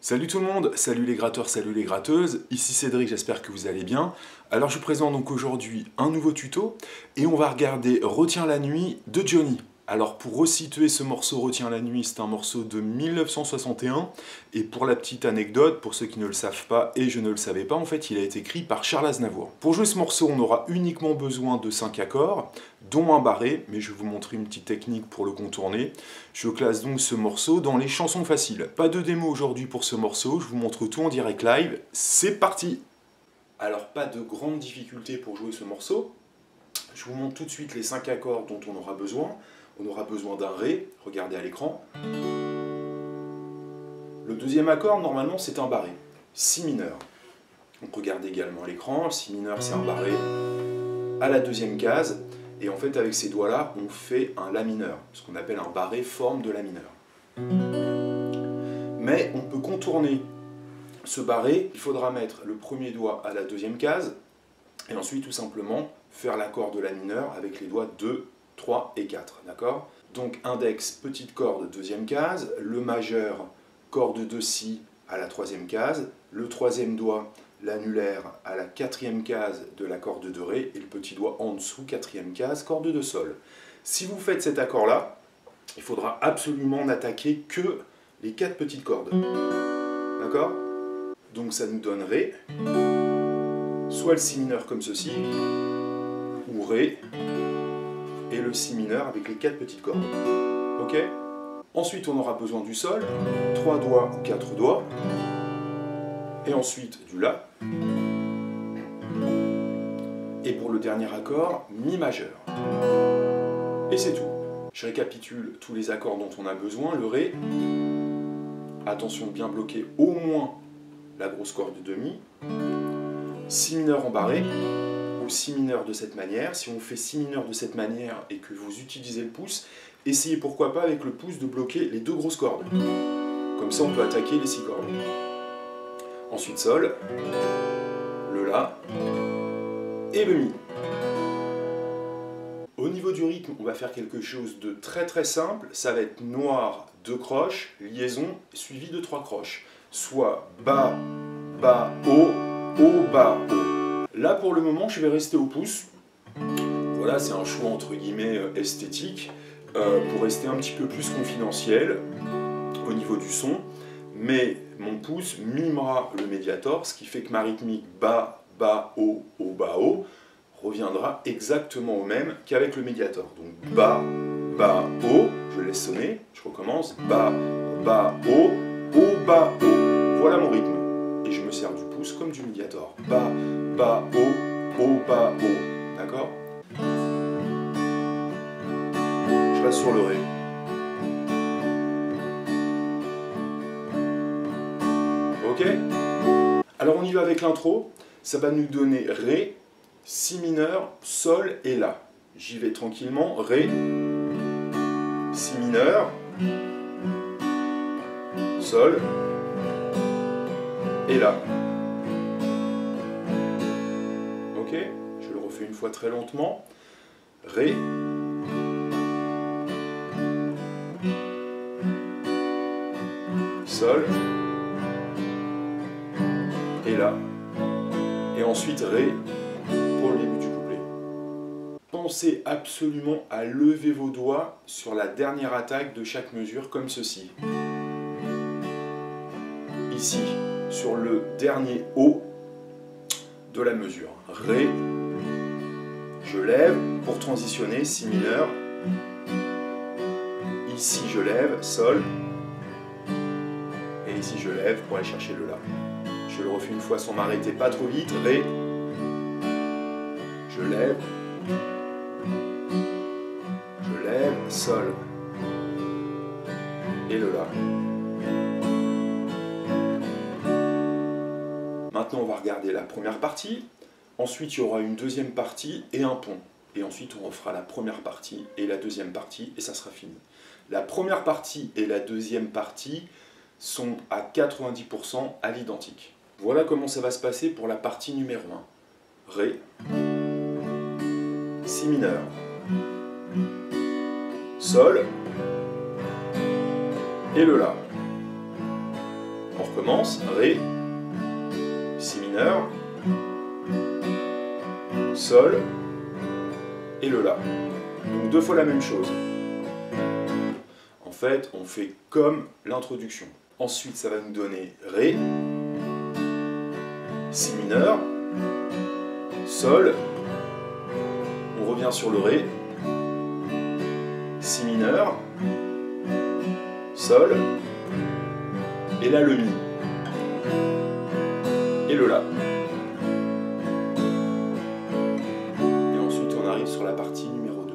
Salut tout le monde, salut les gratteurs, salut les gratteuses, ici Cédric, j'espère que vous allez bien. Alors je vous présente donc aujourd'hui un nouveau tuto et on va regarder Retiens la nuit de Johnny. Alors pour resituer ce morceau Retiens la nuit, c'est un morceau de 1961 et pour la petite anecdote, pour ceux qui ne le savent pas et je ne le savais pas, en fait il a été écrit par Charles Aznavour. Pour jouer ce morceau, on aura uniquement besoin de 5 accords, dont un barré, mais je vais vous montrer une petite technique pour le contourner. Je classe donc ce morceau dans les chansons faciles. Pas de démo aujourd'hui pour ce morceau, je vous montre tout en direct live, c'est parti! Alors pas de grande difficulté pour jouer ce morceau, je vous montre tout de suite les 5 accords dont on aura besoin. On aura besoin d'un Ré, regardez à l'écran. Le deuxième accord, normalement, c'est un barré, Si mineur. Donc regardez également à l'écran, Si mineur, c'est un barré à la deuxième case. Et en fait, avec ces doigts-là, on fait un La mineur, ce qu'on appelle un barré forme de La mineur. Mais on peut contourner ce barré, il faudra mettre le premier doigt à la deuxième case, et ensuite tout simplement faire l'accord de La mineur avec les doigts 2, 3 et 4, d'accord? Donc index, petite corde, deuxième case, le majeur, corde de Si à la troisième case, le troisième doigt, l'annulaire à la quatrième case de la corde de Ré, et le petit doigt en dessous, quatrième case, corde de Sol. Si vous faites cet accord-là, il faudra absolument n'attaquer que les 4 petites cordes, d'accord? Donc ça nous donne Ré, soit le Si mineur comme ceci, ou Ré, et le Si mineur avec les 4 petites cordes. Ok? Ensuite, on aura besoin du Sol, 3 doigts ou 4 doigts, et ensuite du La. Et pour le dernier accord, Mi majeur. Et c'est tout. Je récapitule tous les accords dont on a besoin. Le Ré, attention de bien bloquer au moins la grosse corde de Mi. Si mineur en barré, ou Si mineur de cette manière. Si on fait Si mineur de cette manière et que vous utilisez le pouce, essayez pourquoi pas avec le pouce de bloquer les 2 grosses cordes. Comme ça on peut attaquer les 6 cordes. Ensuite Sol, le La et le Mi. Au niveau du rythme, on va faire quelque chose de très très simple. Ça va être noir, 2 croches, liaison, suivi de 3 croches. Soit Bas, Bas, Haut, Haut, Bas, Haut. Là, pour le moment, je vais rester au pouce. Voilà, c'est un choix entre guillemets esthétique, pour rester un petit peu plus confidentiel au niveau du son. Mais mon pouce mimera le médiator, ce qui fait que ma rythmique Bas, Bas, Haut, Haut, Bas, Haut reviendra exactement au même qu'avec le médiator. Donc Bas, Bas, Haut, je laisse sonner, je recommence. Bas, Bas, Haut, Haut, Bas, Haut. Voilà mon rythme. Et je me sers du pouce comme du médiator. Bas, Bas, Haut, Haut, Bas, Haut. D'accord? Je reste sur le Ré. Ok? Alors on y va avec l'intro. Ça va nous donner Ré, Si mineur, Sol et La. J'y vais tranquillement. Ré, Si mineur, Sol et La. Ok, je le refais une fois très lentement. Ré, Sol et La. Et ensuite Ré pour le début du couplet. Pensez absolument à lever vos doigts sur la dernière attaque de chaque mesure comme ceci. Ici, sur le dernier Haut de la mesure. Ré, je lève pour transitionner, Si mineur. Ici je lève, Sol. Et ici je lève pour aller chercher le La. Je le refais une fois sans m'arrêter, pas trop vite. Ré, je lève, Sol. Et le La. Maintenant on va regarder la première partie. Ensuite il y aura une deuxième partie et un pont. Et ensuite on refera la première partie et la deuxième partie et ça sera fini. La première partie et la deuxième partie sont à 90% à l'identique. Voilà comment ça va se passer pour la partie numéro 1. Ré, Si mineur, Sol, et le La. On recommence, Ré, Si mineur, Sol, et le La. Donc deux fois la même chose. En fait, on fait comme l'introduction. Ensuite, ça va nous donner Ré, Si mineur, Sol, on revient sur le Ré, Si mineur, Sol, et là le Mi, et le La. Et ensuite on arrive sur la partie numéro 2.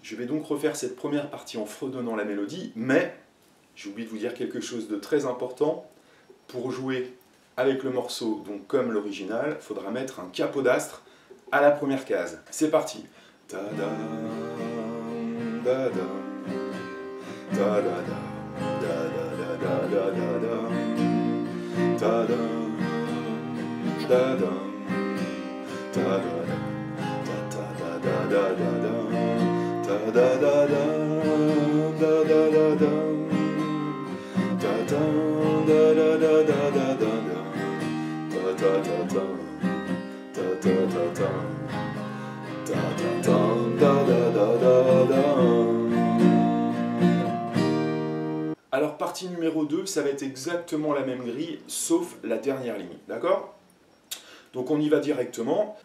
Je vais donc refaire cette première partie en fredonnant la mélodie, mais j'ai oublié de vous dire quelque chose de très important. Pour jouer avec le morceau, donc comme l'original, il faudra mettre un capodastre à la première case. C'est parti. Alors partie numéro 2, ça va être exactement la même grille, sauf la dernière ligne, d'accord? Donc on y va directement.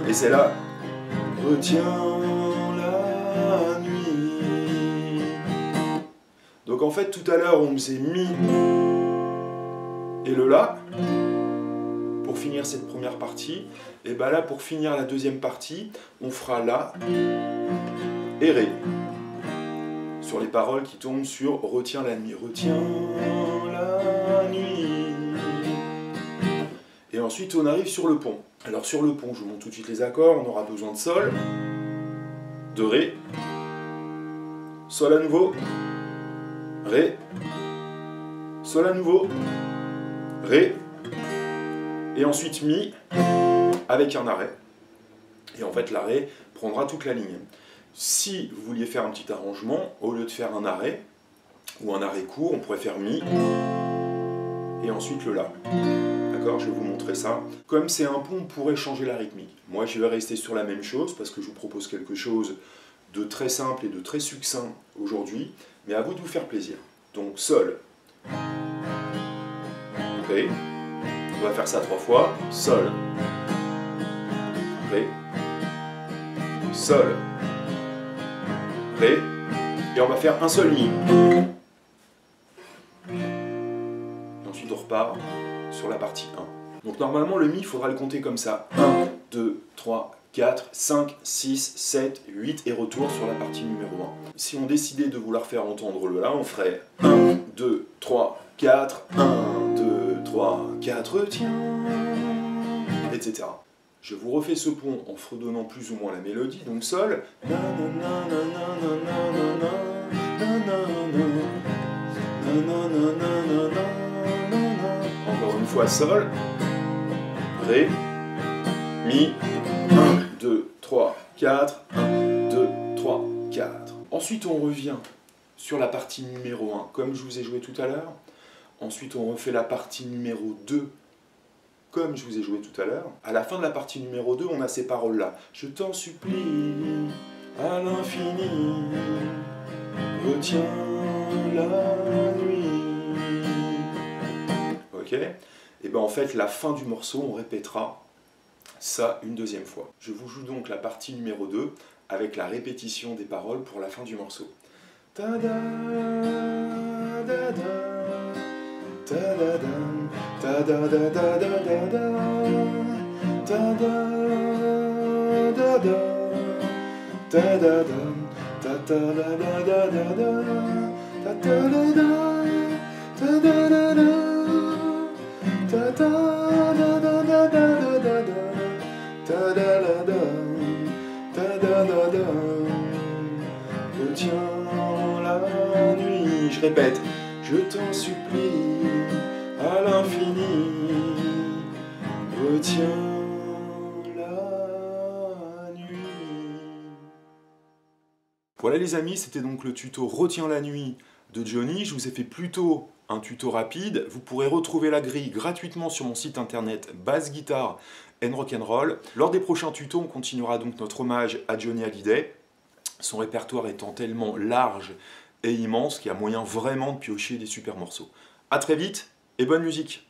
Et c'est là, retiens la nuit. Donc en fait tout à l'heure on faisait Mi et le La pour finir cette première partie. Et bien là pour finir la deuxième partie, on fera La et Ré. Sur les paroles qui tombent sur retiens la nuit, retiens la nuit. Et ensuite on arrive sur le pont. Alors sur le pont, je vous montre tout de suite les accords, on aura besoin de Sol, de Ré, Sol à nouveau, Ré, Sol à nouveau, Ré, et ensuite Mi, avec un arrêt. Et en fait l'arrêt prendra toute la ligne. Si vous vouliez faire un petit arrangement, au lieu de faire un arrêt, ou un arrêt court, on pourrait faire Mi, et ensuite le La. D'accord, je vais vous montrer ça. Comme c'est un pont, on pourrait changer la rythmique. Moi, je vais rester sur la même chose parce que je vous propose quelque chose de très simple et de très succinct aujourd'hui, mais à vous de vous faire plaisir. Donc, Sol, Ré, on va faire ça 3 fois. Sol, Ré, Sol, Ré, et on va faire un seul Mi. Et ensuite, on repart sur la partie 1. Donc normalement le Mi, il faudra le compter comme ça. 1, 2, 3, 4, 5, 6, 7, 8 et retour sur la partie numéro 1. Si on décidait de vouloir faire entendre le La, on ferait 1, 2, 3, 4, 1, 2, 3, 4, tiens, etc. Je vous refais ce pont en fredonnant plus ou moins la mélodie, donc Sol. Encore une fois Sol, Ré, Mi, 1, 2, 3, 4, 1, 2, 3, 4. Ensuite on revient sur la partie numéro 1, comme je vous ai joué tout à l'heure. Ensuite on refait la partie numéro 2, comme je vous ai joué tout à l'heure. À la fin de la partie numéro 2, on a ces paroles-là. Je t'en supplie, à l'infini, retiens la nuit. Ok ? Et bien en fait, la fin du morceau, on répétera ça une deuxième fois. Je vous joue donc la partie numéro 2 avec la répétition des paroles pour la fin du morceau. Ta da da da ta da da ta da da da da da ta da da da ta da dam, ta ta da da da da da, ta ta da da, ta da da da, ta ta da da da da da da, ta da da da, ta da da da. Retiens la nuit, je répète, je t'en supplie, à l'infini, retiens la nuit. Voilà les amis, c'était donc le tuto Retiens la nuit de Johnny. Je vous ai fait plutôt un tuto rapide. Vous pourrez retrouver la grille gratuitement sur mon site internet Bass Guitar and Rock'n'Roll. Lors des prochains tutos, on continuera donc notre hommage à Johnny Hallyday. Son répertoire étant tellement large et immense qu'il y a moyen vraiment de piocher des super morceaux. A très vite et bonne musique!